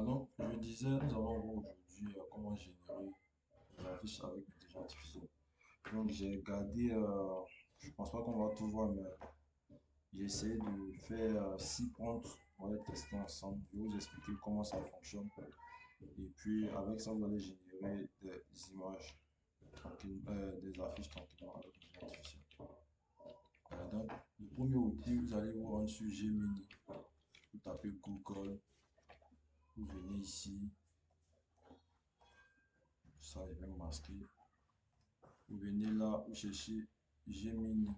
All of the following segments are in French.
Donc, je disais, nous allons voir aujourd'hui comment générer des affiches avec l'intelligence artificielle. Donc, j'ai regardé, je pense pas qu'on va tout voir, mais j'ai essayé de faire 6 prompts. On va les tester ensemble. Je vais vous expliquer comment ça fonctionne. Et puis, avec ça, vous allez générer des images, des affiches tranquillement avec l'intelligence artificielle. Donc, le premier outil, vous allez vous rendre sur Gemini. Vous tapez Google, vous venez ici. Ça, je vais masquer. Vous venez là, vous cherchez Gemini.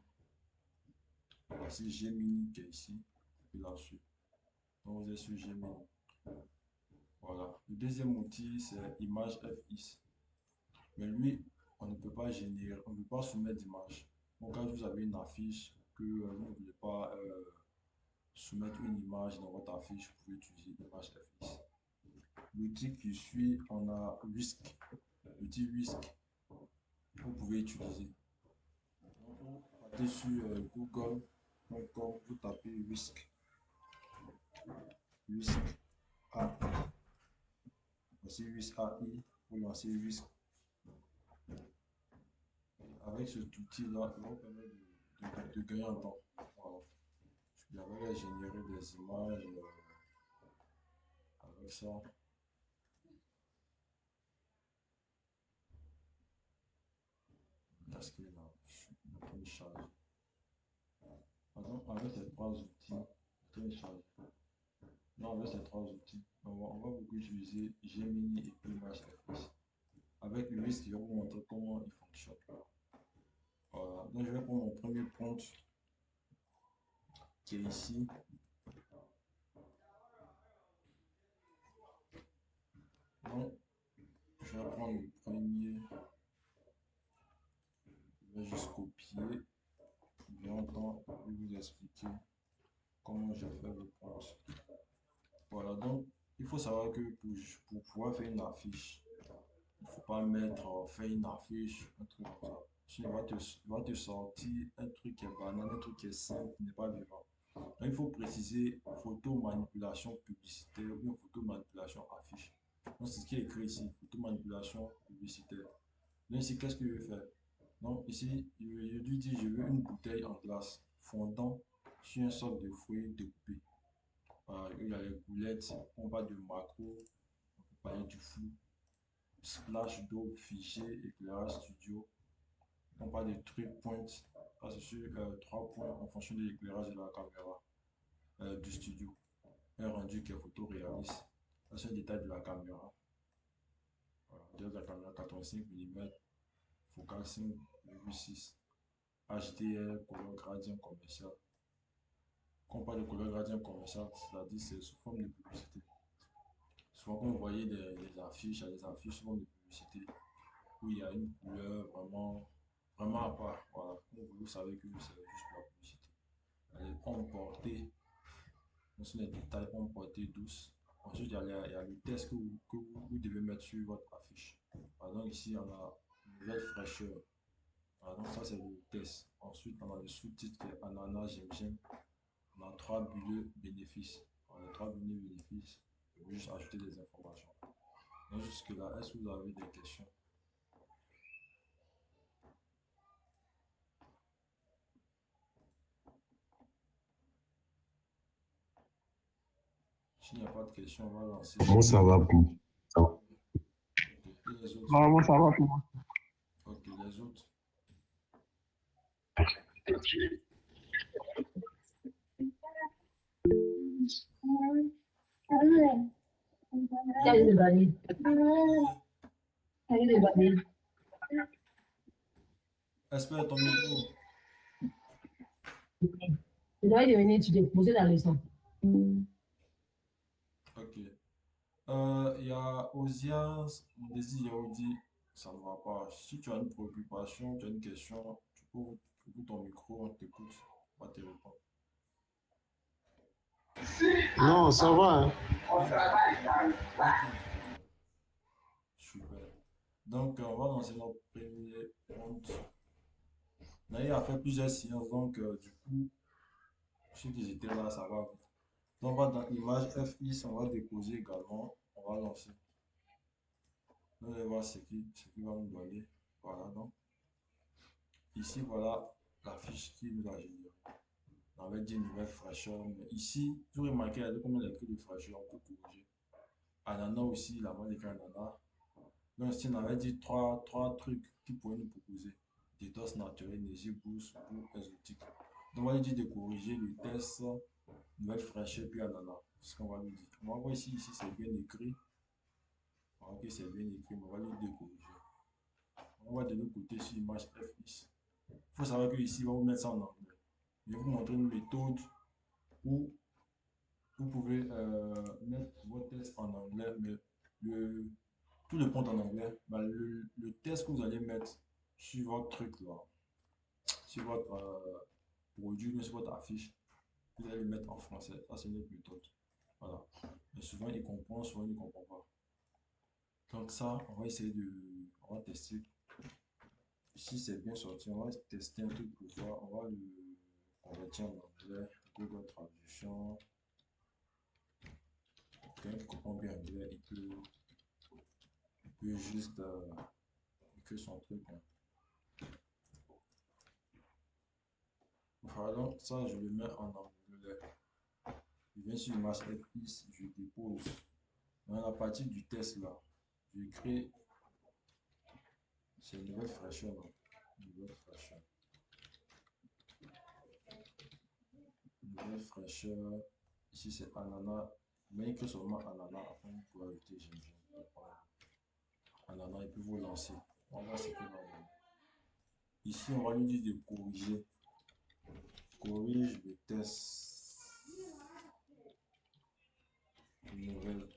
Voici Gemini qui est ici. Et puis là-dessus. Donc vous êtes sur Gemini. Voilà. Le deuxième outil, c'est Image FX. Mais lui, on ne peut pas générer, on ne peut pas soumettre d'image. Donc quand vous avez une affiche que vous ne voulez pas soumettre une image dans votre affiche, vous pouvez utiliser Image FX. L'outil qui suit, on a Whisk. L'outil Whisk, vous pouvez utiliser. Donc, vous partez sur google.com, vous tapez Whisk. Whisk AI. Voici Whisk AI. Vous lancez Whisk. Avec cet outil-là, il va vous permettre de gagner en temps. Voilà. Il va générer des images avec ça. Est-ce qu'il est là? Il est en train de charger. Avec ces trois outils, il est en train de charger. Non, avec ces trois outils, on va beaucoup utiliser Gemini et ImageFX. Avec le risque, je vais vous montrer comment il fonctionne. Voilà. Donc, je vais prendre mon premier prompt qui est ici. Donc, je vais prendre le premier. Je vais juste copier. Bien temps, je vais vous expliquer comment je fais le prompt. Voilà, donc, il faut savoir que pour pouvoir faire une affiche, il ne faut pas mettre faire une affiche, un truc comme ça. Sinon, il va te sortir un truc qui est banal, un truc qui est simple, qui n'est pas vivant. Donc, il faut préciser photo manipulation publicitaire ou bien photo manipulation affiche. Donc, c'est ce qui est écrit ici, photo manipulation publicitaire. Donc, ici, qu'est-ce que je vais faire? Donc, ici, je lui dis, je veux une bouteille en glace fondant sur un socle de fruits découpé. Il y a les boulettes, on parle de macro, on peut parler du flou, splash d'eau figé, éclairage studio, on parle de truc point, parce que sur 3 points en fonction de l'éclairage de la caméra du studio. Un rendu qui est photoréaliste. Ça, c'est un détail de la caméra. Voilà, de la caméra 85 mm, focale 5,6, HDR, couleur gradient commercial. Quand on parle de couleur gradient commercial, c'est-à-dire c'est sous forme de publicité. Souvent, quand vous voyez des affiches, il y a des affiches sous forme de publicité où il y a une couleur vraiment à part. Voilà, comme vous savez que c'est juste pour la publicité. Elle est emportée, ce sont des détails emportés douces. Ensuite, il y a le texte que vous devez mettre sur votre affiche. Par exemple, ici, on a une nouvelle fraîcheur. Voilà, donc ça, c'est le test. Ensuite, on a le sous-titre qui est ananas, j'aime. On a trois bullets bénéfices. On a trois bullets bénéfices. Je vais juste ajouter des informations. Donc, jusque-là, est-ce que vous avez des questions? S'il n'y a pas de questions, on va lancer. Moi, ça va plus. Ça va. Ok. Et les autres? Normalement, ça va pour moi. Ok, les autres. Espère ton micro. Je dois devenir étudier, poser la leçon. Ok. Il y a Osias, mon désir Yahudi, ça ne va pas. Si tu as une préoccupation, tu as une question, tu peux ouvrir ton micro, on t'écoute, on va te répondre. Non, ça va. Super. Donc, on va lancer notre premier compte. Naïe a fait plusieurs séances, donc du coup, ceux qui étaient là, ça va vite. Donc, on va dans image FX, on va déposer également. On on va lancer. Vous allez voir ce qui va nous donner. Voilà, donc ici, voilà la fiche qui nous a généré. On avait dit nouvelle fraîcheur, mais ici, vous remarquez, il y a comme il y a écrit de fraîcheur, on peut corriger. Ananas aussi, la mode écrit ananas. Donc, ici, on avait dit trois trucs qui pourraient nous proposer. Détox naturel, énergie boost ou exotique. Donc, on va lui dire de corriger le test, nouvelle fraîcheur, puis ananas. C'est ce qu'on va lui dire. On va voir ici c'est bien écrit. On va voir que c'est bien écrit, mais on va lui dire de corriger. On va de l'autre côté sur image FX. Il faut savoir que ici, on va vous mettre ça en anglais. Je vais vous montrer une méthode où vous pouvez mettre votre test en anglais, mais tout le compte en anglais. Bah, le test que vous allez mettre sur votre truc là, sur votre produit, sur votre affiche, vous allez le mettre en français. Ça, c'est notre méthode. Voilà. Mais souvent, il comprend, souvent, il ne comprend pas. Donc ça, on va essayer de... On va tester. Si c'est bien sorti, on va tester un truc pour voir. On va le convertir en anglais. Google Traduction. Quelqu'un qui comprend bien anglais, il peut juste écrire son truc. Hein. Voilà, donc ça, je le mets en anglais. Je viens sur image FX, je dépose. Dans la partie du test là, je crée. C'est une nouvelle fraîcheur. Nouvelle fraîcheur. Nouvelle fraîcheur. Ici, c'est ananas. Mais écrit seulement ananas. Après, vous pouvez ajouter gingembre. Ananas, et puis vous lancer. On va voir ce qu'il va donner. Ici, on va lui dire de corriger. Corrige le test. Nouvelle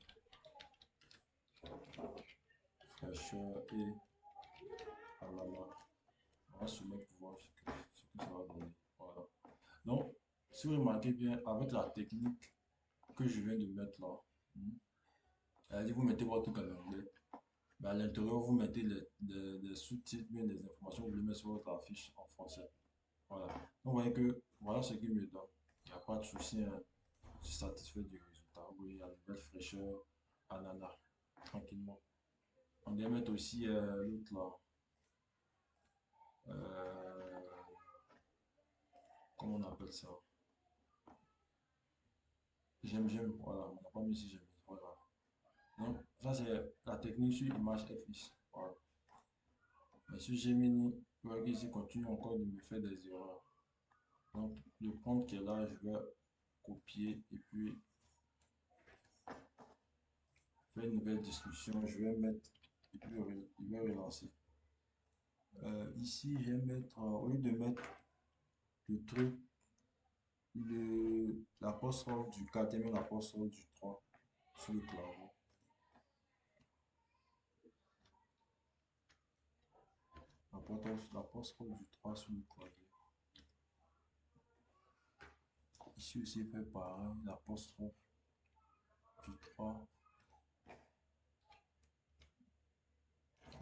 fraîcheur et ananas. On va soumettre pour voir ce que ça va donner. Voilà. Donc, si vous remarquez bien, avec la technique que je viens de mettre là, c'est-à-dire vous mettez votre truc en anglais, ben à l'intérieur vous mettez les sous-titres, bien des informations, vous les mettez sur votre affiche en français. Voilà. Donc, vous voyez que voilà ce qu'il me donne. Il n'y a pas de souci, hein. Je suis satisfait du résultat. Oui, il y a une belle fraîcheur, ananas, tranquillement. On va mettre aussi l'autre là. Comment on appelle ça? J'aime, voilà, on n'a pas mis ici j'aime, voilà. Donc, ça c'est la technique sur image FX, voilà. Mais sur Gemini, vous voyez qu'ici continue encore de me faire des erreurs. Donc, le prompt qui est là, je vais copier et puis faire une nouvelle discussion. Je vais mettre, et puis il va relancer. Ici, je vais mettre, au lieu de mettre le truc, l'apostrophe du 4 et l'apostrophe du 3 sur le clavier. L'apostrophe du 3 sur le clavier. Ici aussi, il fait pareil, l'apostrophe du 3,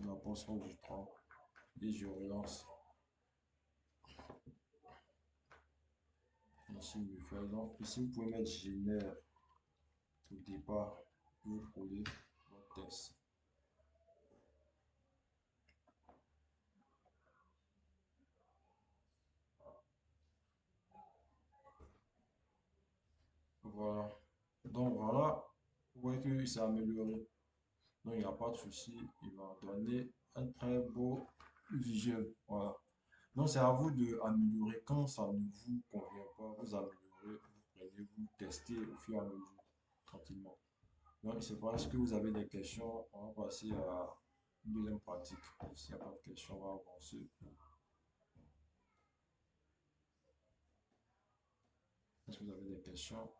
l'apostrophe du 3, et je relance. Ici, il me fait donc, ici, vous pouvez mettre génère au départ, vous coller votre test. Voilà. Donc voilà, vous voyez qu'il s'est amélioré. Donc il n'y a pas de souci, il va donner un très beau visuel. Voilà. Donc c'est à vous de améliorer. Quand ça ne vous convient pas, vous améliorez, vous prenez, vous testez au fur et à mesure, tranquillement. Donc c'est parce que vous avez des questions, on va passer à une deuxième pratique. S'il n'y a pas de questions, on va avancer. Est-ce que vous avez des questions?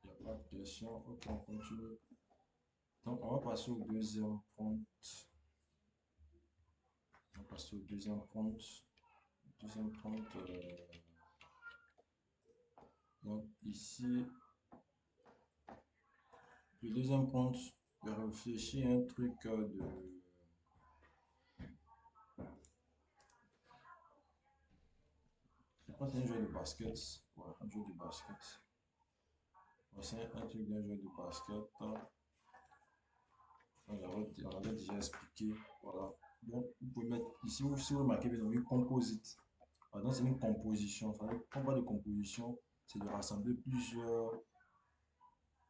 Il n'y a pas de questions. Ok, on continue. Donc, on va passer au deuxième point. On va passer au deuxième point. Deuxième point. Donc, ici, le deuxième point, réfléchir à un truc de... Je pense que c'est un joueur de basket. Ouais, un joueur de basket. Ouais, c'est un truc d'un joueur de basket. On avait déjà expliqué. Voilà. Donc, vous pouvez mettre ici, si vous remarquez bien, une composite. Pardon, c'est une composition. Quand on parle de composition, c'est de rassembler plusieurs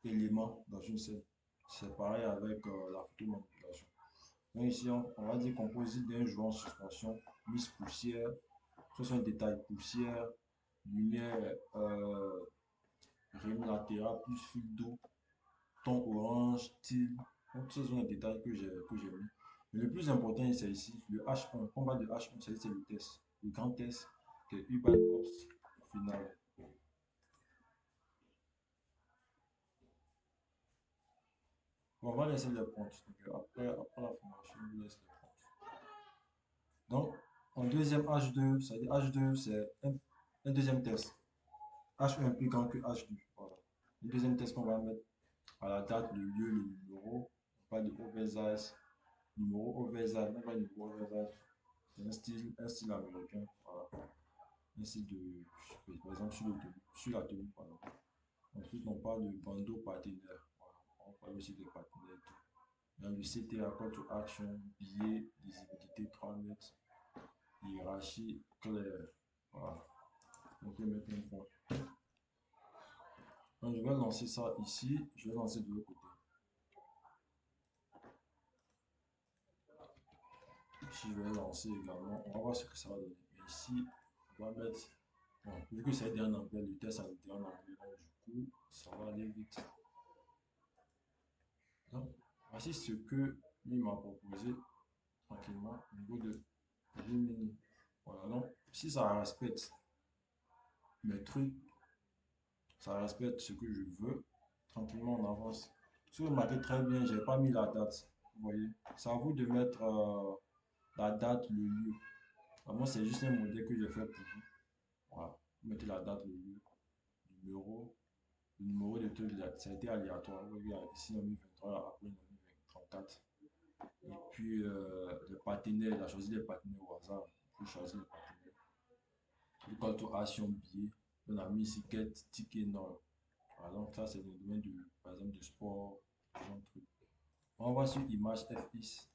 éléments dans une scène. C'est pareil avec la photomanipulation. Donc ici, on va dire composite d'un joueur en suspension, mise poussière, ce sont des détails poussière, lumière, rime latéral plus fil d'eau, ton orange, style. Donc, ce sont les détails que j'ai mis. Mais le plus important, c'est ici, le H1. Combat de H1, c'est le test. Le grand test, qui est Urban Ops final. Bon, on va laisser les points. Après la formation, on laisse les points. Donc, en deuxième H2, ça veut dire H2, c'est un deuxième test. H1 plus grand que H2. Voilà. Le deuxième test qu'on va mettre à la date, le lieu, le numéro. On parle de oversize, numéro oversize, même pas numéro oversize. C'est un style américain. Voilà. Un style de, par exemple, sur la tenue. Voilà. Ensuite, on parle de bandeau partenaire. Voilà. On parle aussi des partenaires et tout. Dans le CTA, call to action, billet, lisibilité 3 mètres, hiérarchie claire. Voilà. On peut mettre un point. Donc, je vais lancer ça ici. Je vais lancer de l'autre côté. Ici, je vais lancer également. On va voir ce que ça va donner. Mais ici, on va mettre. Bon, vu que c'est en anglais, le test a été en anglais. Donc, du coup, ça va aller vite. Donc, voici ce que lui m'a proposé tranquillement au niveau de Gemini. Voilà. Donc, si ça respecte mes trucs, ça respecte ce que je veux, tranquillement, on avance. Si vous remarquez très bien, j'ai pas mis la date. Vous voyez, c'est à vous de mettre la date, le lieu. Moi, c'est juste un modèle que j'ai fait pour vous. Voilà. Vous mettez la date, le lieu, numéro. Le numéro de truc, ça a été aléatoire. Vous voyez, ici, on a mis 23, après, on a mis 34. Et puis, le partenaire, il a choisi les partenaires au hasard. Il faut choisir les partenaires. Le call to action billet. On a mis ici get, ticket, non. Voilà, donc ça, c'est le domaine, par exemple, du sport, genre de truc. On va voir sur image FX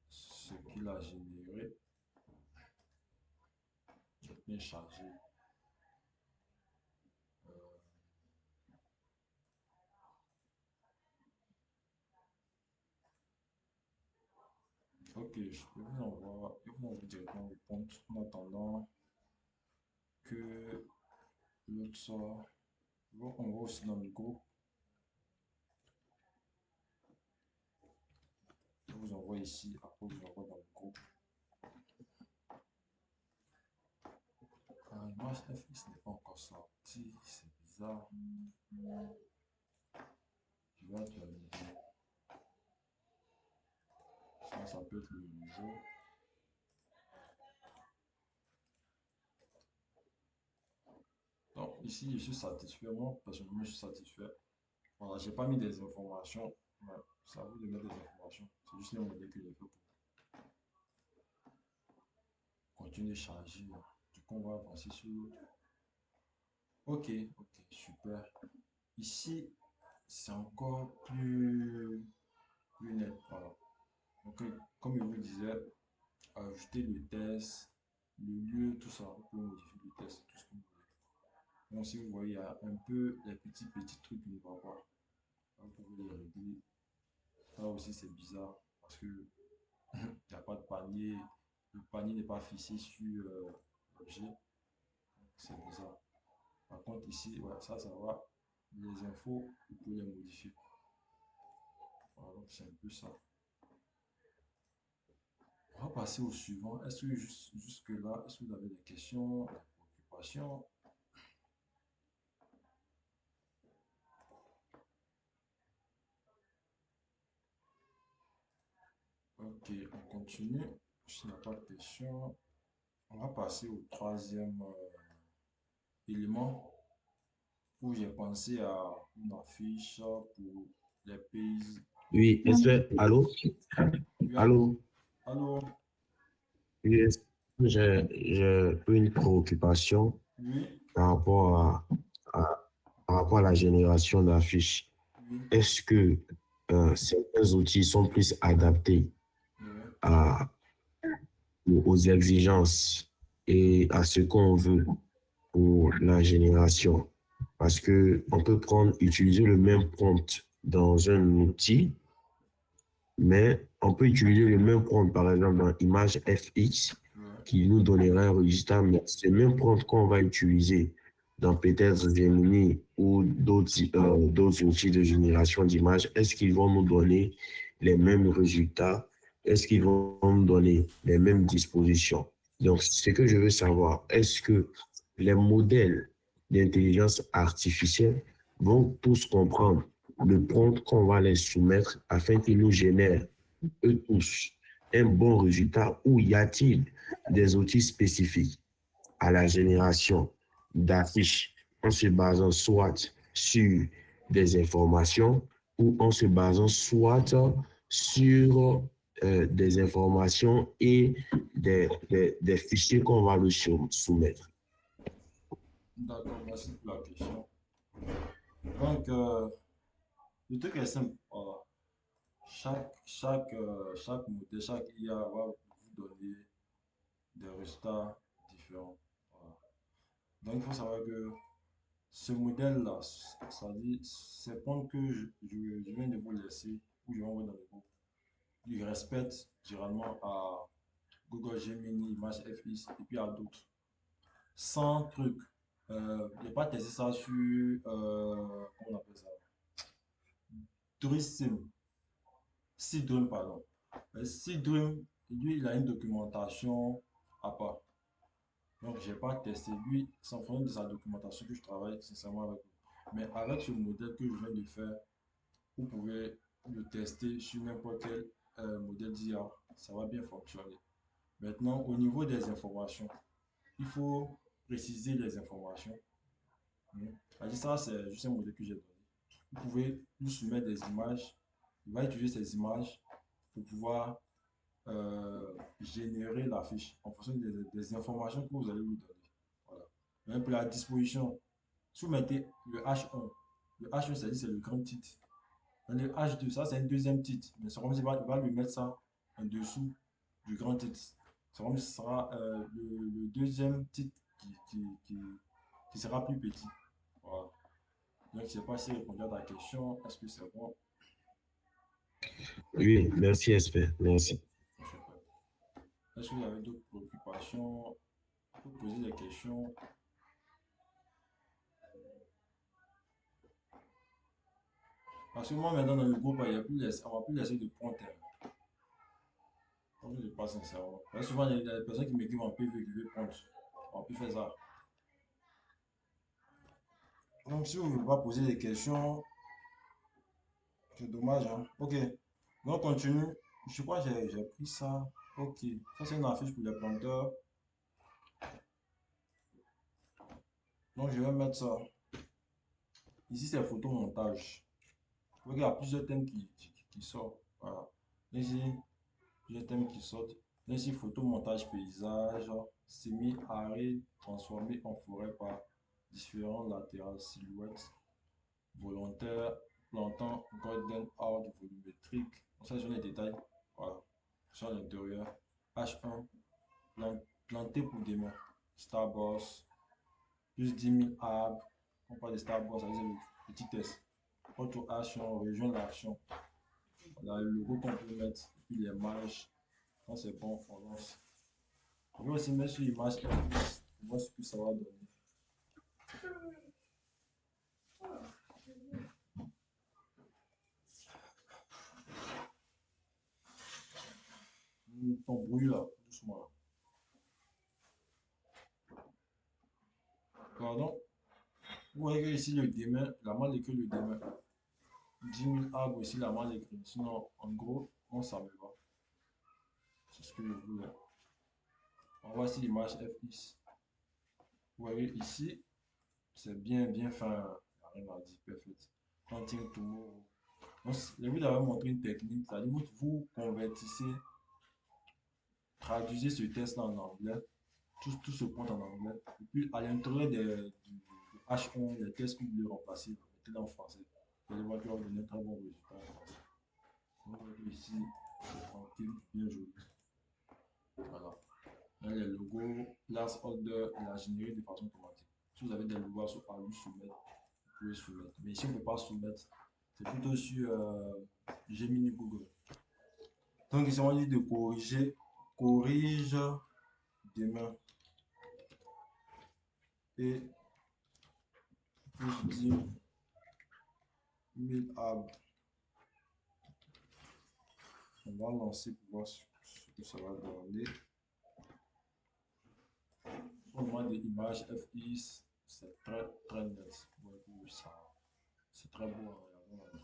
ce qu'il a généré. Je vais bien charger. Ok, je vous envoie directement le compte en attendant que l'autre soit. Bon, on va aussi dans le groupe. Je vous envoie ici, après je vous envoie dans le groupe. Image FX n'est pas encore sorti, c'est bizarre. Je vais actualiser. Ça peut être le nouveau. Donc ici, je suis satisfait. Moi, personnellement, je suis satisfait. Voilà, j'ai pas mis des informations. Ouais, c'est à vous de mettre des informations. C'est juste le modèle que j'ai fait pour continuer de charger. Du coup, on va avancer sur l'autre. Ok, ok, super. Ici, c'est encore plus net. Voilà. Donc, comme je vous disais, ajouter le test, le lieu, tout ça. Vous pouvez modifier le test, tout ce que vous voulez. Donc, si vous voyez, il y a un peu les petits trucs qui ne vont pas. Vous pouvez les régler. Ça aussi, c'est bizarre parce que il n'y a pas de panier. Le panier n'est pas fixé sur l'objet. C'est bizarre. Par contre, ici, ouais, ça va. Les infos, vous pouvez les modifier. Voilà, donc c'est un peu ça. On va passer au suivant. Est-ce que jusque-là, est-ce que vous avez des questions, des préoccupations? Ok, on continue. S'il n'y a pas de questions, on va passer au troisième élément où j'ai pensé à une affiche pour les pays. Oui, allô? Oui, Allô? allô? Oui, j'ai une préoccupation Oui, par rapport à- par rapport à la génération d'affiches. oui, Est-ce que certains outils sont plus adaptés oui. à, aux exigences et à ce qu'on veut pour la génération? Parce que on peut utiliser le même prompt dans un outil, mais on peut utiliser le même prompt, par exemple, dans Image FX, Oui. qui nous donnerait un résultat, mais c'est le même prompt qu'on va utiliser dans peut-être Gemini ou d'autres outils de génération d'images. Est-ce qu'ils vont nous donner les mêmes résultats? Est-ce qu'ils vont nous donner les mêmes dispositions? Donc, ce que je veux savoir, est-ce que les modèles d'intelligence artificielle vont tous comprendre le prompt qu'on va les soumettre afin qu'ils nous génèrent, eux tous, un bon résultat, ou y a-t-il des outils spécifiques à la génération d'affiches en se basant soit sur des informations ou en se basant soit sur des informations et des fichiers qu'on va le soumettre. D'accord, merci pour la question. Donc, le truc est simple. Voilà. Chaque modèle, chaque IA va vous donner des résultats différents. Voilà. Donc, il faut savoir que ce modèle-là, ça dit, c'est prendre que je viens de vous laisser, ou je vais envoyer dans le groupe. Il respecte généralement à Google Gemini, Image FX, et puis à d'autres. Sans truc. Je n'ai pas testé ça sur, comment on appelle ça? Tourism. Seedream, pardon. Seedream, lui, il a une documentation à part. Donc, je n'ai pas testé. Lui, c'est en fonction de sa documentation que je travaille sincèrement avec lui. Mais avec ce modèle que je viens de faire, vous pouvez le tester sur n'importe quel modèle d'IA. Ça va bien fonctionner. Maintenant, au niveau des informations, il faut préciser les informations. Ça, c'est juste un modèle que j'ai donné. Vous pouvez lui soumettre des images. Il va utiliser ces images pour pouvoir générer la fiche en fonction des informations que vous allez lui donner. Voilà. Même pour la disposition, si vous mettez le H1 c'est le grand titre. Dans le H2, ça c'est un deuxième titre. Mais c'est comme s'il va lui mettre ça en dessous du grand titre. C'est comme si ce sera le deuxième titre qui sera plus petit. Voilà. Donc, je ne sais pas si répondre à ta question. Est-ce que c'est bon? Oui, merci, Esper. Merci. Est-ce que vous avez d'autres préoccupations? Vous poser des questions. Parce que moi, maintenant, dans le groupe, il y a plus on va plus laisser de points. Je ne pas sincèrement. Parce que souvent, il y a des personnes qui m'écrivent en PV qui veulent prendre. On va plus faire ça. Donc, si vous ne voulez pas poser des questions, c'est dommage, hein. Ok. Donc, on continue. Je crois que j'ai pris ça. Ok. Ça, c'est une affiche pour les planteurs. Donc, je vais mettre ça. Ici, c'est photomontage. Vous voyez, il y a plusieurs thèmes qui sortent. Voilà. Ici, plusieurs thèmes qui sortent. Ici, photomontage paysage, semi-aride transformé en forêt par différents latérales silhouettes, volontaire, plantant golden out volumétrique. Ça, c'est les détails. Voilà. Sur l'intérieur. H1, planté pour demain. Starboss, plus 10 000 arbres. On parle de Starboss, ça c'est le petit test. Auto action, rejoindre l'action. Voilà le logo qu'on peut mettre, puis les marges. Quand c'est bon, on lance. On peut aussi mettre sur l'image pour voir ce que ça va donner. Ton bruit là, doucement. Pardon. Vous voyez que ici le demain, la mal écrit le demain. 10 000 arbres ici, la mal écrit. Sinon, en gros, moi ça me va. C'est ce que je voulais. On voit ici l'image FX. Vous voyez ici, c'est bien, bien fin. Il n'y a rien à dire, parfait. Hunting tomorrow. Donc, le but d'avoir montré une technique, c'est-à-dire vous convertissez, traduisez ce test en anglais, tout ce compte en anglais, et puis à l'intérieur du H1, les tests que vous voulez remplacer, vous mettez en français. Vous allez voir qu'il va vous donner un très bon résultat en français. Donc, ici, c'est tranquille, bien joli. Voilà. Là, les logos, place order et la générer de façon automatique. Si vous avez des logos à lui soumettre, vous pouvez soumettre. Mais si on ne peut pas soumettre, c'est plutôt sur Gemini Google. Donc ici, on dit de corriger, corrige demain. Et puis je dis 1000 ab. On va lancer pour voir ce que ça va donner. Au moins des images FX, c'est très très net. Ouais, c'est très beau en regardant.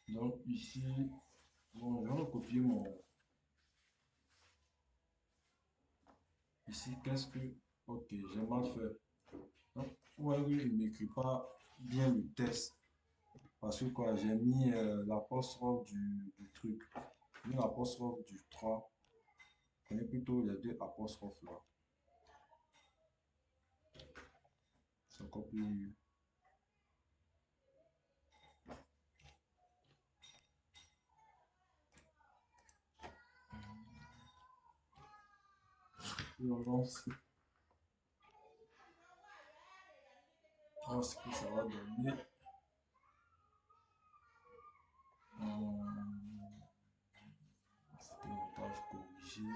Donc ici, bon, je vais recopier mon. Ici, qu'est-ce que. Ok, j'ai mal fait. Donc, ouais, oui, il ne m'écrit pas bien le test. Parce que quoi, j'ai mis l'apostrophe du truc. J'ai mis l'apostrophe du 3. Je connais plutôt les deux apostrophes là. C'est encore plus. On lance. On ce que ça va donner. C'était montage corrigé.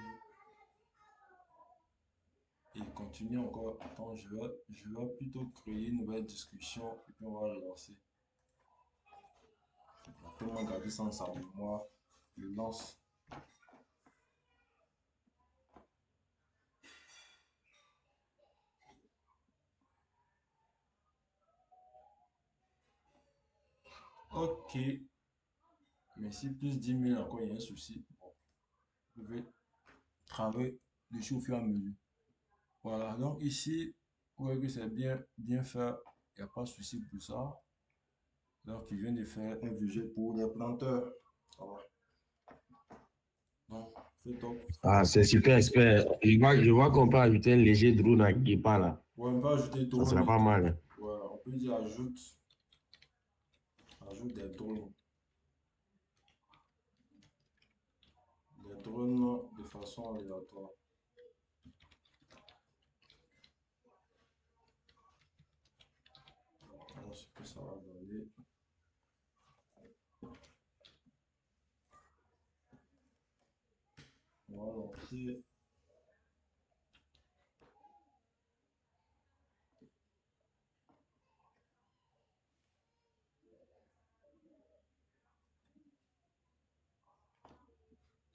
Et continue encore. Attends, je vais plutôt créer une nouvelle discussion et puis on va relancer. On peut moins garder ça en sa mémoire. Je lance. Ok. Mais si plus 10 000 encore, il y a un souci. Bon, je vais travailler dessus au fur et à mesure. Voilà. Donc ici, vous voyez que c'est bien fait. Il n'y a pas de souci pour ça. Donc, il vient de faire un budget pour les planteurs. Voilà. Donc, c'est top. Ah, c'est super, expert. Je vois qu'on peut ajouter un léger drone à Guépa là. Ouais, on va ajouter Ça drone sera et pas tout. mal, hein. Voilà, on peut dire ajoute des drones. Des drones de façon aléatoire. Alors, ce que ça va donner. On va lancer.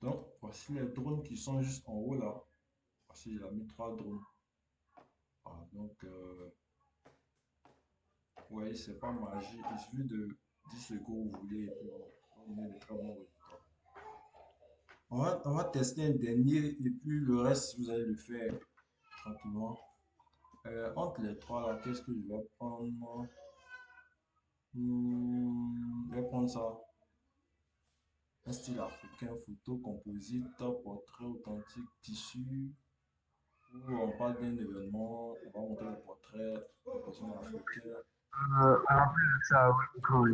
Donc, voici les drones qui sont juste en haut là. Voici, il a mis 3 drones. Voilà, donc, ouais, c'est pas magique. Il suffit de dire ce que vous voulez et puis on a des très bons résultats. On va tester un dernier et puis le reste, vous allez le faire tranquillement. Entre les trois là, qu'est-ce que je vais prendre? Je vais prendre ça. Un style africain, photo, composite, portrait authentique, tissu. Où on parle d'un événement, on va montrer le portrait de personnes africaines. On a plus accès à votre écran.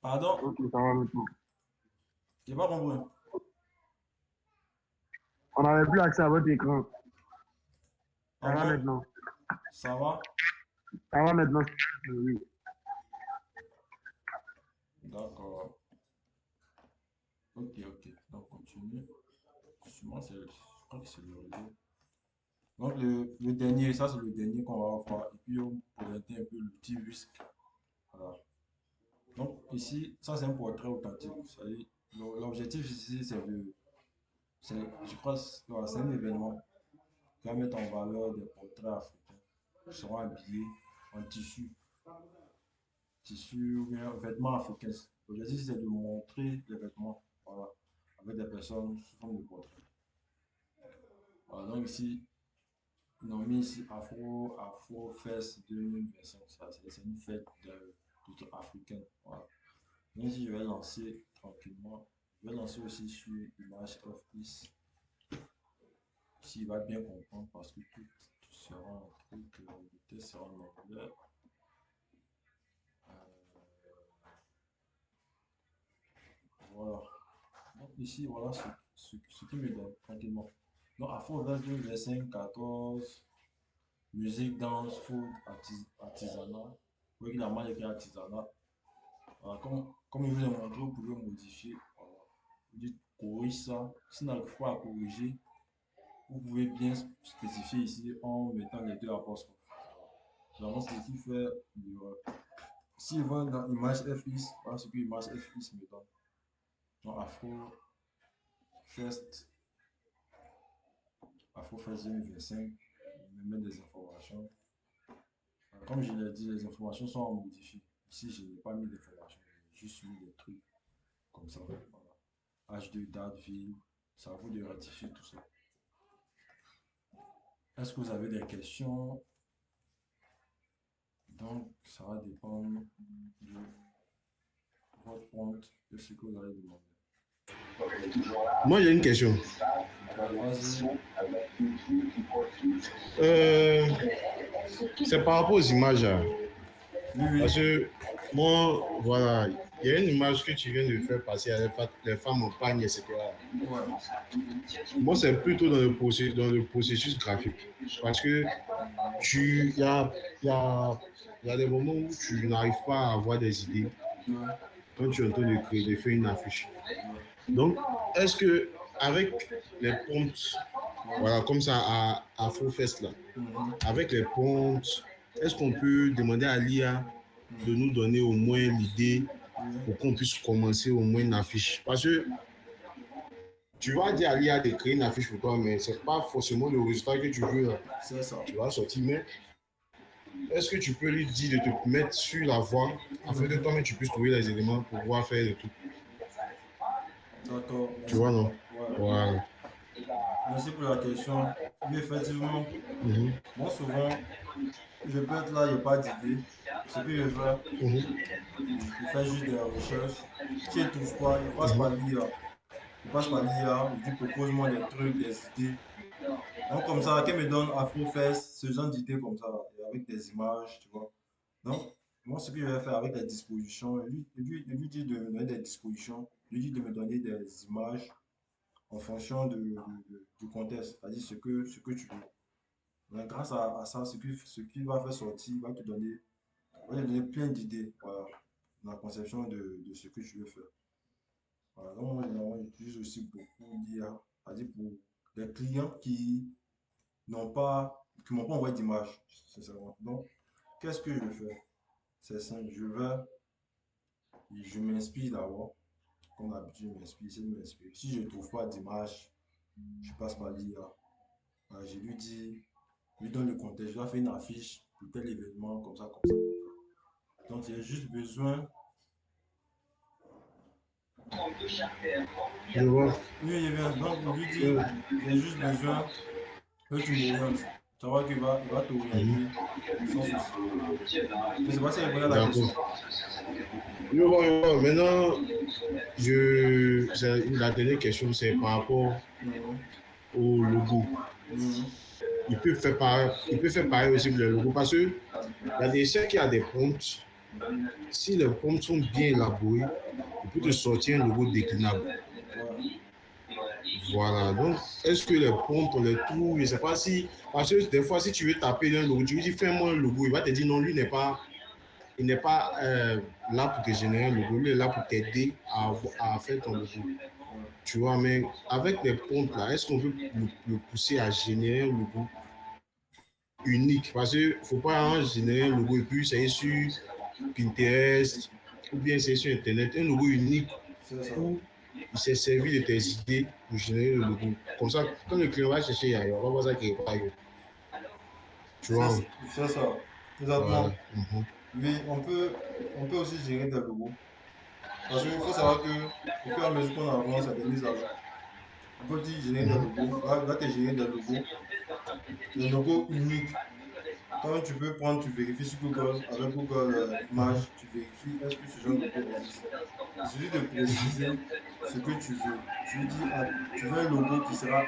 Pardon, Ok, ça va maintenant. j'ai pas compris. On n'avait plus accès à votre écran. Ça va Encore, maintenant. ça va? Ça va maintenant. Oui. D'accord. Ok, ok. Donc, continue. Sûrement, je crois que c'est le réseau. Donc, le dernier, ça, c'est le dernier qu'on va voir. Et puis, on présenter un peu l'outil risque. Voilà. Donc, ici, ça, c'est un portrait authentique. L'objectif ici, je crois, voilà, c'est un événement qui va mettre en valeur des portraits africains qui seront habillés en tissu ou bien vêtements africains. L'objectif, c'est de montrer les vêtements, voilà, avec des personnes sous forme de portrait. Voilà, donc ici, ils ont mis ici Afro Fest 2025. C'est une fête africaine. Voilà. Mais si je vais lancer tranquillement, je vais lancer aussi sur Image Office. S'il va bien comprendre parce que tout sera en truc, le test sera en anglais. Euh, voilà. Donc ici, voilà ce qui me donne tranquillement. Donc Afro Fest 2025, 14, musique, danse, food, artisanat. Vous voyez qu'il a mal écrit artisanat. Voilà, comme je vous ai montré, vous pouvez modifier. Voilà. Vous dites corrige ça. Si vous n'arrivez pas à corriger, vous pouvez bien spécifier ici en mettant les deux apostrophes. Vraiment, c'est ce qui fait l'erreur. S'il va dans image FX, voilà ce que image FX me donne. Donc Afro Fest 2025, il me met des informations. Comme je l'ai dit, les informations sont modifiées. Ici, je n'ai pas mis d'informations, j'ai juste mis des trucs comme ça. Voilà. H2, date, ville, c'est à vous de ratifier tout ça. Est-ce que vous avez des questions? Donc, ça va dépendre de votre compte, de ce que vous allez demander. Moi, j'ai une question. Vas-y. C'est par rapport aux images. Hein. Oui, Parce que moi, voilà, il y a une image que tu viens de faire passer à les femmes en pagne, etc. ouais. Moi, c'est plutôt dans le processus graphique. Parce que il y a des moments où tu n'arrives pas à avoir des idées quand tu es en train de faire une affiche. Donc, est-ce que avec les prompts, voilà, comme ça à AfroFest là, avec les prompts, est-ce qu'on peut demander à l'IA de nous donner au moins l'idée pour qu'on puisse commencer au moins une affiche? Parce que tu vas dire à l'IA de créer une affiche pour toi, mais ce n'est pas forcément le résultat que tu veux. C'est ça. Tu vas sortir, mais est-ce que tu peux lui dire de te mettre sur la voie afin que toi-même tu puisses trouver les éléments pour pouvoir faire le tout? D'accord. Tu vois, non? Ouais. Voilà. Merci pour la question. Oui, effectivement, moi souvent, je peux être là, il n'y a pas d'idée. Ce que je fais, je fais juste des recherches. Si je ne trouve pas, je passe par l'IA. Je passe par l'IA, je dis propose-moi des trucs, des idées. Donc comme ça, qu'elle me donne AfroFest, ce genre d'idées comme ça, et avec des images, tu vois. Donc, moi, ce que je vais faire avec les dispositions, je lui dis de me donner des dispositions, je lui dis de me donner des images en fonction du contexte, c'est-à-dire ce que tu veux. Mais grâce à ça, ce qu'il va faire sortir, il va te donner plein d'idées, voilà, dans la conception de ce que tu veux faire. Voilà, donc moi, j'utilise aussi beaucoup d'IA, c'est-à-dire pour les clients qui m'ont pas envoyé d'image, sincèrement. Donc, qu'est-ce que je fais? C'est simple, je m'inspire d'abord, comme d'habitude, j'essaie de m'inspirer. Si je ne trouve pas d'image, je passe par l'IA. Voilà, je lui donne le contexte, je dois faire une affiche pour tel événement, comme ça, comme ça, comme ça. Donc, j'ai juste besoin. Je vois. Oui, il vient. Donc, on lui dit, j'ai juste besoin que tu m'orientes. Tu vois qu'il va t'orienter sans souci. Je ne sais pas si il répond à la question. Je vois. Maintenant, la dernière question, c'est par rapport au logo. Il peut faire pareil aussi pour le logo parce que il y a des sites qui a des prompts. Si les prompts sont bien élaborés, il peut te sortir un logo déclinable. Voilà. Donc, est-ce que les prompts, on les trouve? Je ne sais pas si. Parce que des fois, si tu veux taper un logo, tu lui dis fais-moi un logo. Il va te dire non, lui il n'est pas là pour te générer un logo. Lui est là pour t'aider à faire ton logo. Tu vois, mais avec les prompts là, est-ce qu'on peut le pousser à générer un logo unique? Parce qu'il ne faut pas générer un logo et puis c'est sur Pinterest ou bien c'est sur Internet. Un logo unique où il s'est servi de tes idées pour générer le logo. Comme ça, quand le client va chercher ailleurs, on va voir ça qui est pas ailleurs. Tu vois? C'est ça. Exactement. Mais on peut aussi gérer des logos. Parce qu'il faut savoir que au fur et à mesure qu'on avance à des mises à jour, on peut dire générer des logos, va te générer des logos Le logo unique. Quand tu peux prendre, tu vérifies sur Google, avec Google Images, tu vérifies est-ce que ce genre de logo existe. Il suffit de préciser ce que tu veux. Tu dis, ah, tu veux un logo qui sera,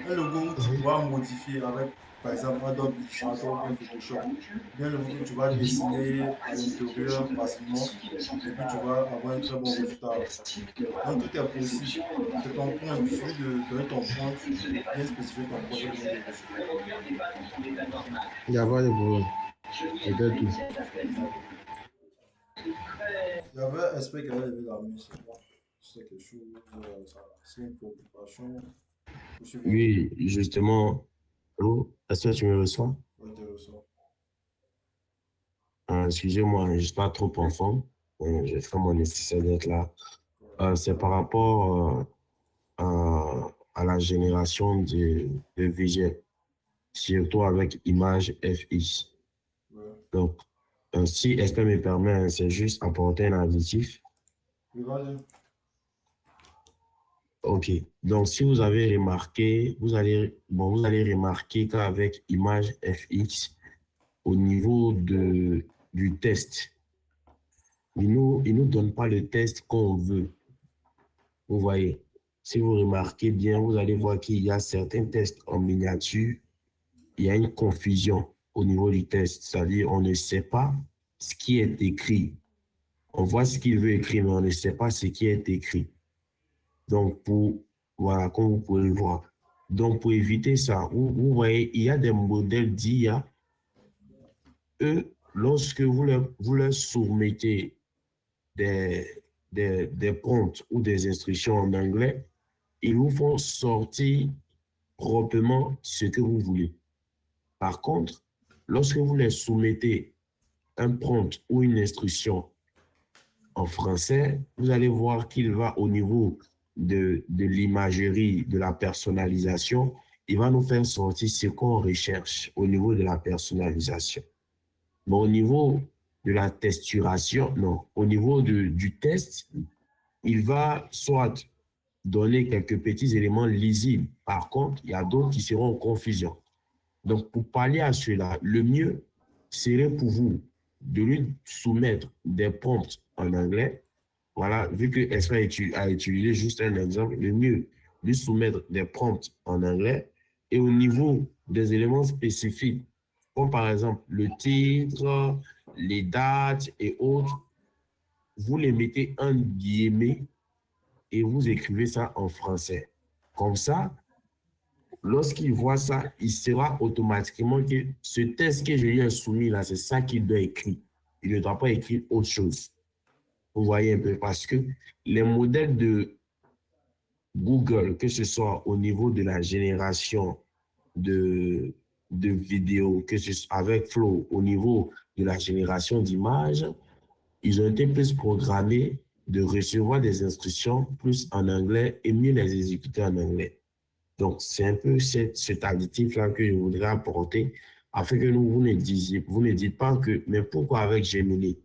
un logo où tu pourras modifier avec, par exemple, Adobe Illustrator ou bien Photoshop. Bien le logo que tu vas dessiner à l'intérieur facilement et puis tu vas avoir un très bon résultat avec ça. Donc tout est possible. C'est ton prompt. Il suffit de donner ton prompt, bien spécifier ton projet, bien le recevoir. Il n'y a pas de problème. C'était tout. Il y avait un aspect qui avait levé la main, c'est bon. C'est quelque chose, c'est une préoccupation. Je suis bien. Oui, justement. Allô, est-ce que tu me reçois? Intéressant. Excusez-moi, je ne suis pas trop en forme. Je fais mon nécessaire d'être là. C'est par rapport à la génération de visuels, surtout avec image FX. Ouais. Donc, si est-ce que me permet, hein, c'est juste apporter un additif. Oui, vas-y. OK. Donc, si vous avez remarqué, vous allez remarquer qu'avec image FX, au niveau du test, il nous donne pas le test qu'on veut. Vous voyez, si vous remarquez bien, vous allez voir qu'il y a certains tests en miniature, il y a une confusion au niveau du test, c'est-à-dire on ne sait pas ce qui est écrit. On voit ce qu'il veut écrire, mais on ne sait pas ce qui est écrit. Donc, voilà, comme vous pouvez le voir. Donc, pour éviter ça, vous voyez, il y a des modèles d'IA. Eux, lorsque vous leur soumettez des prompts ou des instructions en anglais, ils vous font sortir proprement ce que vous voulez. Par contre, lorsque vous les soumettez un prompt ou une instruction en français, vous allez voir qu'il va au niveau de l'imagerie, de la personnalisation, il va nous faire sortir ce qu'on recherche au niveau de la personnalisation. Mais au niveau de la texturation, non, au niveau du test, il va soit donner quelques petits éléments lisibles. Par contre, il y a d'autres qui seront en confusion. Donc, pour pallier à cela, le mieux serait pour vous de lui soumettre des prompts en anglais. Voilà, vu que Esra a utilisé juste un exemple, le mieux, lui soumettre des prompts en anglais et au niveau des éléments spécifiques, comme par exemple le titre, les dates et autres, vous les mettez en guillemets et vous écrivez ça en français. Comme ça, lorsqu'il voit ça, il saura automatiquement que ce test que je lui ai soumis là, c'est ça qu'il doit écrire. Il ne doit pas écrire autre chose. Vous voyez un peu, parce que les modèles de Google, que ce soit au niveau de la génération de vidéos, que ce soit avec Flow, au niveau de la génération d'images, ils ont été plus programmés de recevoir des instructions plus en anglais et mieux les exécuter en anglais. Donc, c'est un peu cet additif-là que je voudrais apporter afin que vous ne dites pas que, mais pourquoi avec Gemini,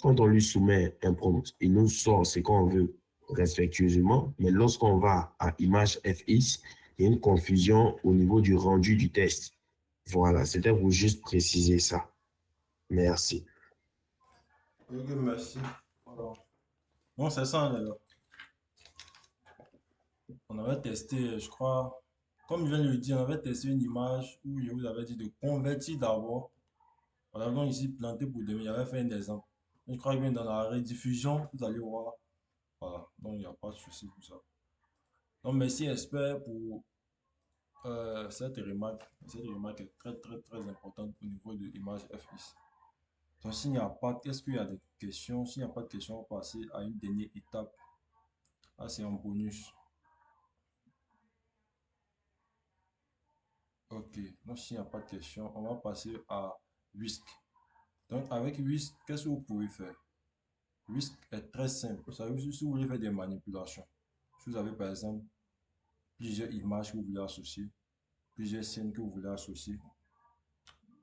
quand on lui soumet un prompt, il nous sort ce qu'on veut respectueusement, mais lorsqu'on va à image FX, il y a une confusion au niveau du rendu du test. Voilà, c'était pour juste préciser ça. Merci. Ok, merci. Alors, bon, c'est ça, les gars. On avait testé, je crois, comme je viens de le dire, on avait testé une image où je vous avais dit de convertir d'abord. Voilà, donc ici, planté pour demain, j'avais fait un exemple. Je crois que dans la rediffusion, vous allez voir. Voilà, donc il n'y a pas de souci pour ça. Donc, merci, expert, pour cette remarque. Cette remarque est très, très, très importante au niveau de l'image FX. Donc, s'il n'y a pas, est-ce qu'il y a des questions? S'il n'y a pas de questions, on va passer à une dernière étape. Ah, c'est un bonus. Ok, donc s'il n'y a pas de questions, on va passer à Whisk. Donc, avec Whisk, qu'est-ce que vous pouvez faire? Whisk est très simple. Vous savez, si vous voulez faire des manipulations, si vous avez par exemple plusieurs images que vous voulez associer, plusieurs scènes que vous voulez associer,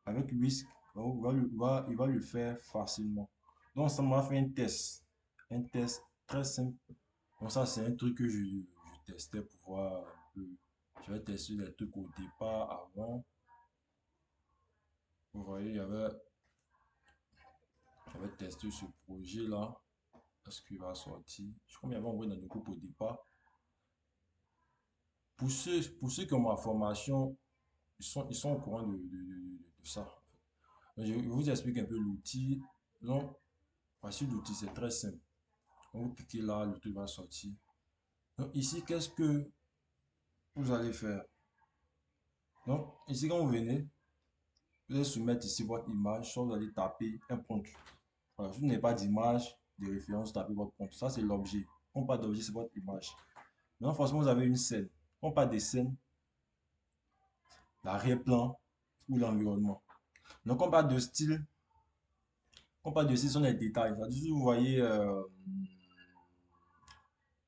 avec Whisk, il va le faire facilement. Donc, ça m'a fait un test très simple. Donc, ça, c'est un truc que je testais pour voir un peu Je vais tester les trucs au départ avant. Vous voyez, j'avais testé ce projet-là. Est-ce qu'il va sortir? Je crois qu'il y avait envoyé dans le groupe au départ. Pour ceux qui ont ma formation, ils sont au courant de ça. Je vous explique un peu l'outil. Donc, voici l'outil, c'est très simple. Quand vous cliquez là, le truc va sortir. Donc, ici, qu'est-ce que vous allez faire? Donc, ici, quand vous venez, vous allez soumettre ici votre image, soit vous allez taper un prompt. Voilà, si vous n'avez pas d'image de référence, tapez votre prompt. Ça, c'est l'objet. Quand pas d'objet, c'est votre image. Maintenant, forcément, vous avez une scène. Quand pas des scènes, l'arrière-plan ou l'environnement. Donc, on parle de style. On parle de style, ce sont les détails. C'est-à-dire, vous voyez,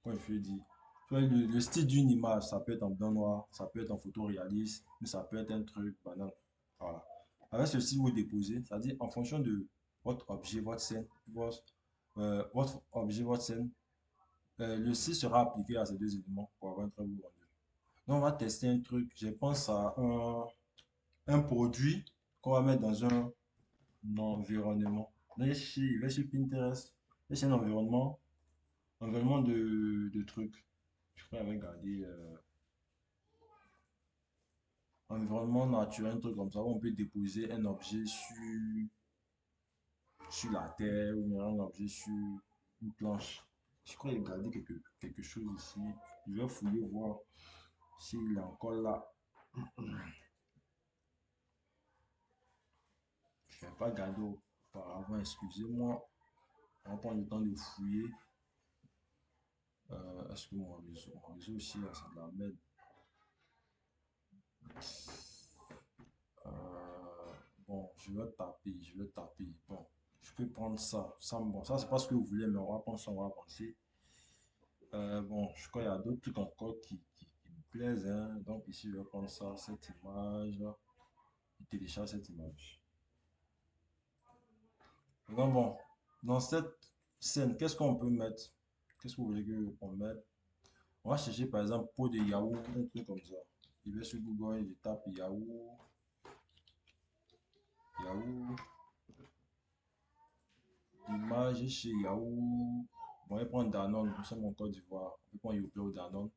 comment je veux dire, le style d'une image, ça peut être en blanc noir, ça peut être en photo réaliste, mais ça peut être un truc banal. Voilà. Avec ce style, vous déposez, c'est-à-dire en fonction de votre objet, votre scène, votre objet, votre scène, le style sera appliqué à ces deux éléments pour avoir un très beau rendu. Donc, on va tester un truc. Je pense à un produit qu'on va mettre dans un environnement. Là, je vais sur Pinterest. Là, c'est un environnement de trucs. Je pourrais regarder environnement naturel, un truc comme ça, où on peut déposer un objet sur la terre ou un objet sur une planche. Je crois regarder quelque chose ici. Je vais fouiller voir s'il est encore là. Je ne vais pas regarder auparavant, excusez-moi. On va prendre le temps de fouiller. Est-ce que mon réseau aussi, là, c'est de la merde. Bon, je vais taper. Bon, je peux prendre ça. Bon, ça, c'est pas ce que vous voulez, mais on va prendre ça, on va penser. Bon, je crois qu'il y a d'autres trucs encore qui me plaisent, hein. Donc, ici, je vais prendre ça, cette image. Je télécharge cette image. Donc, bon, dans cette scène, qu'est-ce qu'on peut mettre? Qu'est-ce que vous voulez qu'on mette? On va chercher, par exemple, pot de yaourt, un truc comme ça. Je vais sur Google, je tape yaourt. Yaourt. Image chez Yahoo. Bon, on va prendre Danone, nous sommes en Côte d'Ivoire. On peut prendre Yoplait ou Danone.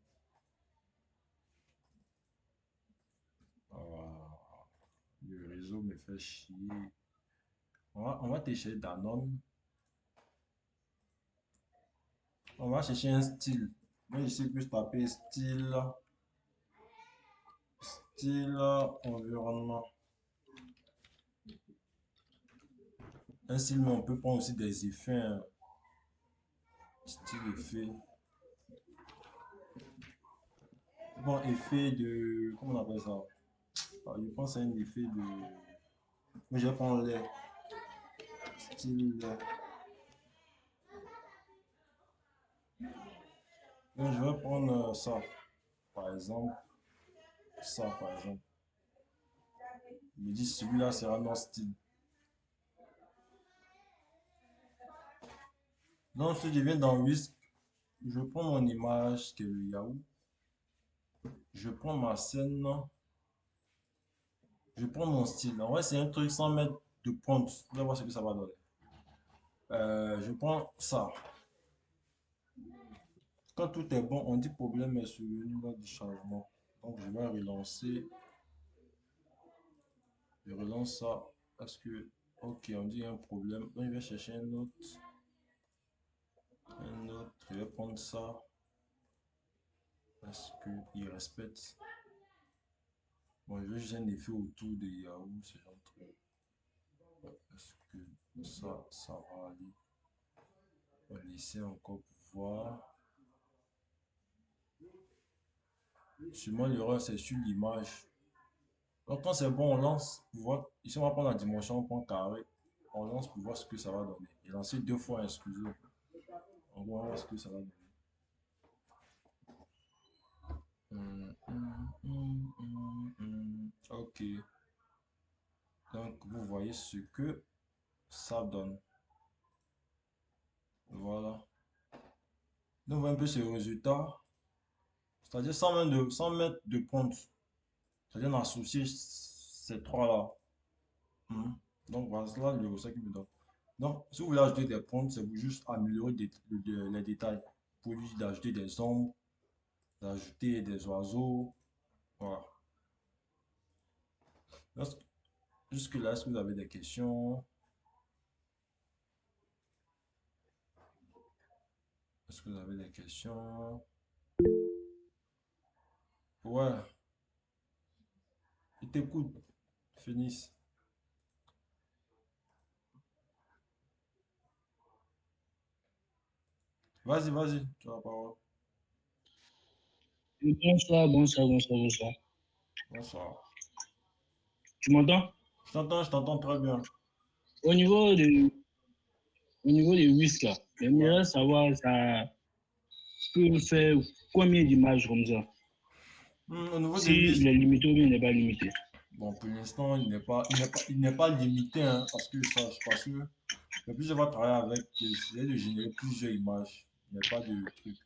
Le réseau me fait chier. On va télécharger Danone. On va chercher un style. Moi, je sais plus taper style environnement. Un style, mais on peut prendre aussi des effets, hein. Style effet. Bon, effet de. Comment on appelle ça? Je pense à un effet de. Mais je vais prendre les styles. Donc, je vais prendre ça, par exemple. Ça, par exemple. Je me dis, celui-là sera notre style. Donc, si je viens dans Whisk, je prends mon image qui est le Yahoo. Je prends ma scène. Je prends mon style. En vrai, c'est un truc sans mettre de prompt. Vous allez voir ce que ça va donner. Je prends ça. Quand tout est bon, on dit problème est survenu lors du changement. Donc, je vais relancer. Je relance ça parce que, ok, on dit un problème. Donc, je vais chercher un autre. Je vais prendre ça parce qu'il respecte. Bon, je veux juste un effet autour de Yahoo, ce genre de truc. Est-ce que ça va aller? On va laisser encore pour voir. Sûrement l'erreur c'est sur l'image. Donc quand c'est bon, on lance pour voir. Ici on va prendre la dimension, on prend carré. On lance pour voir ce que ça va donner. Et lancer deux fois, excusez. On va voir ce que ça va donner. Ok. Donc vous voyez ce que ça donne. Voilà. Donc, on voit un peu ce résultat. C'est-à-dire sans mettre de prompt. C'est-à-dire en associer ces trois-là. Mhm. Donc voilà le résultat qu'il me donne. Donc, si vous voulez ajouter des prompts, c'est pour juste améliorer les détails. Pour lui d'ajouter des ombres, d'ajouter des oiseaux. Voilà. Jusque-là, est-ce que vous avez des questions? Est-ce que vous avez des questions? Ouais, il t'écoute. Finisse. Vas-y, vas-y, tu as la parole. Bonsoir, bonsoir, bonsoir, bonsoir. Bonsoir. Tu m'entends? Je t'entends très bien. Au niveau de, au niveau des risques, là, j'aimerais Ouais. savoir ça peut faire combien d'images comme ça? Au niveau de Si lui, il est limité ou bien il n'est pas limité. bon, pour l'instant, il n'est pas limité, hein, parce que ça, parce que le plus je vais travailler avec, c'est de générer plusieurs images. Il n'y a pas de truc.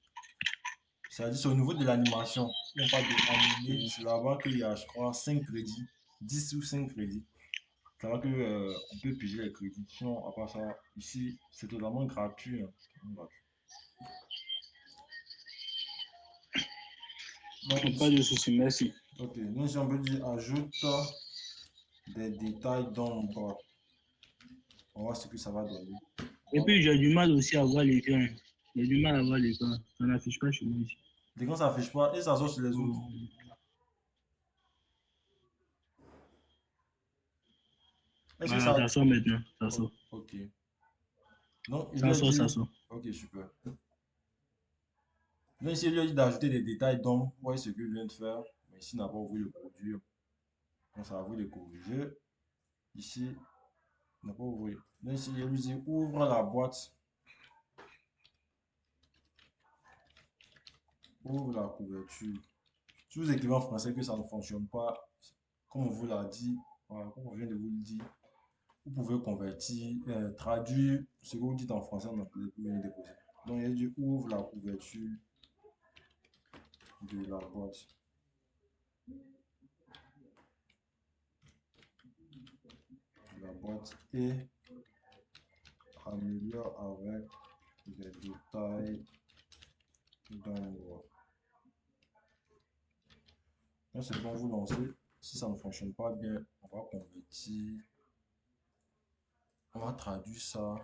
C'est-à-dire, c'est au niveau de l'animation. Il n'y a pas d'animer. C'est là-bas qu'il y a, je crois, 5 crédits. 10 ou 5 crédits. C'est là que, on peut piger les crédits. Sinon, à part ça, ici, c'est totalement gratuit, hein. Totalement gratuit. Donc, Pas ici, de souci, merci. ok. Donc, si on peut dire ajoute des détails d'ombre. On va voir ce que ça va donner. Et Voilà. puis j'ai du mal aussi à voir l'écran. J'ai du mal à voir l'écran. Ça n'affiche pas chez moi ici. Dès qu'on s'affiche pas, et ça sort sur les autres. Est-ce que Voilà, ça. ça sort maintenant. Ça Oh, sort. ok. Donc, il lui Ça a sort, dit. ça sort. Ok, super. Donc, ici, il lui a dit d'ajouter des détails d'ombre. Vous voyez ce que je viens de faire. Mais ici, il n'a pas voulu le produire. Donc, ça va vous le corriger. Ici, il n'a pas ouvert. Donc, ici, il lui dit ouvre la boîte. Ouvre la couverture. Si vous écrivez en français que ça ne fonctionne pas, comme on vous l'a dit, voilà, comme on vient de vous le dire, vous pouvez convertir, traduire ce que vous dites en français en anglais pour venir déposer. Donc, il a dit ouvre la couverture de la boîte. La boîte et améliore avec des détails d'ombre. Là, c'est bon, vous lancez. Si ça ne fonctionne pas bien, on va convertir. On va traduire ça.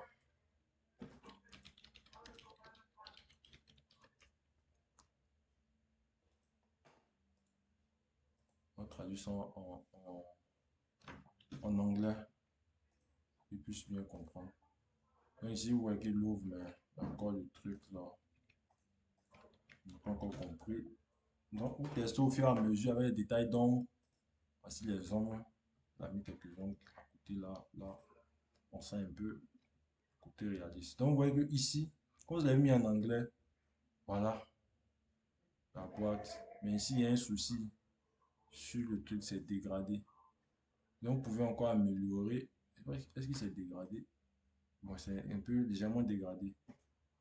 On va traduire ça en anglais. Qu'ils puissent bien comprendre. Donc ici, vous voyez qu'il ouvre, mais il y a encore le truc là. Je n'ai pas encore compris. Donc, vous testez au fur et à mesure avec les détails d'ombre. Voici les ombres. On a mis quelques ombres à côté là, là. On sent un peu côté réaliste. Donc, vous voyez que ici, quand vous l'avez mis en anglais, voilà la boîte. Mais ici, il y a un souci sur le truc, c'est dégradé. Donc, vous pouvez encore améliorer. Est-ce qu'il s'est dégradé? Bon, c'est un peu légèrement dégradé.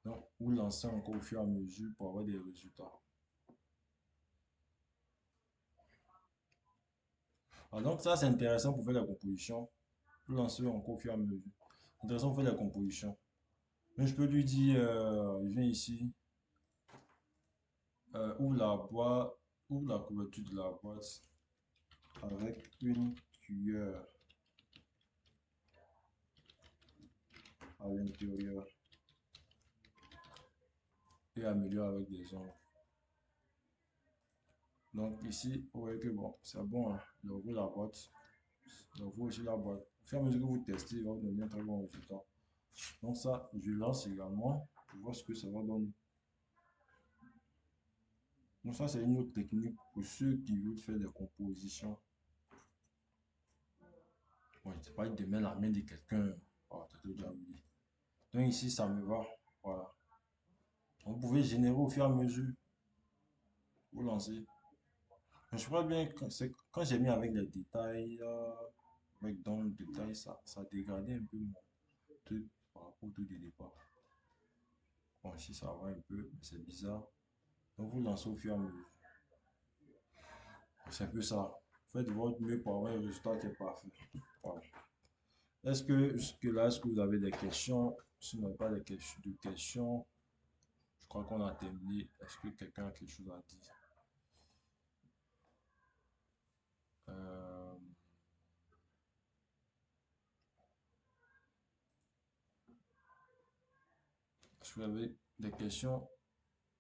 Donc, vous lancez encore au fur et à mesure pour avoir des résultats. Ah, donc, ça, c'est intéressant pour faire la composition. Vous lancez encore au fur et à mesure. Intéressant pour faire la composition. Donc, je peux lui dire, je viens ici, ouvre la boîte, ouvre la couverture de la boîte avec une cuillère à l'intérieur et améliore avec des ongles. Donc ici, vous voyez que bon, c'est bon, hein. Il ouvre la boîte. Il ouvre aussi la boîte. Au fur et à mesure que vous testez, il va vous donner un très bon résultat. Donc ça, je lance également pour voir ce que ça va donner. Donc ça, c'est une autre technique pour ceux qui veulent faire des compositions. Bon, c'est pas de mettre la main de quelqu'un. Oh, t'as déjà oublié. Donc ici, ça me va. Voilà. Vous pouvez générer au fur et à mesure. Vous lancez. Mais je crois bien que c'est quand j'ai mis avec les détails, avec dans le détail, ça dégradait un peu mon truc par rapport au truc de départ. Bon, ici, ça va un peu, mais c'est bizarre. Donc vous lancez au fur et à mesure. C'est un peu ça. Faites de votre mieux pour avoir un résultat qui est parfait. Voilà. Est-ce que jusque-là, est-ce que vous avez des questions? Si vous n'avez pas de questions, je crois qu'on a terminé. Est-ce que quelqu'un a quelque chose à dire? Euh, Est-ce que vous avez des questions?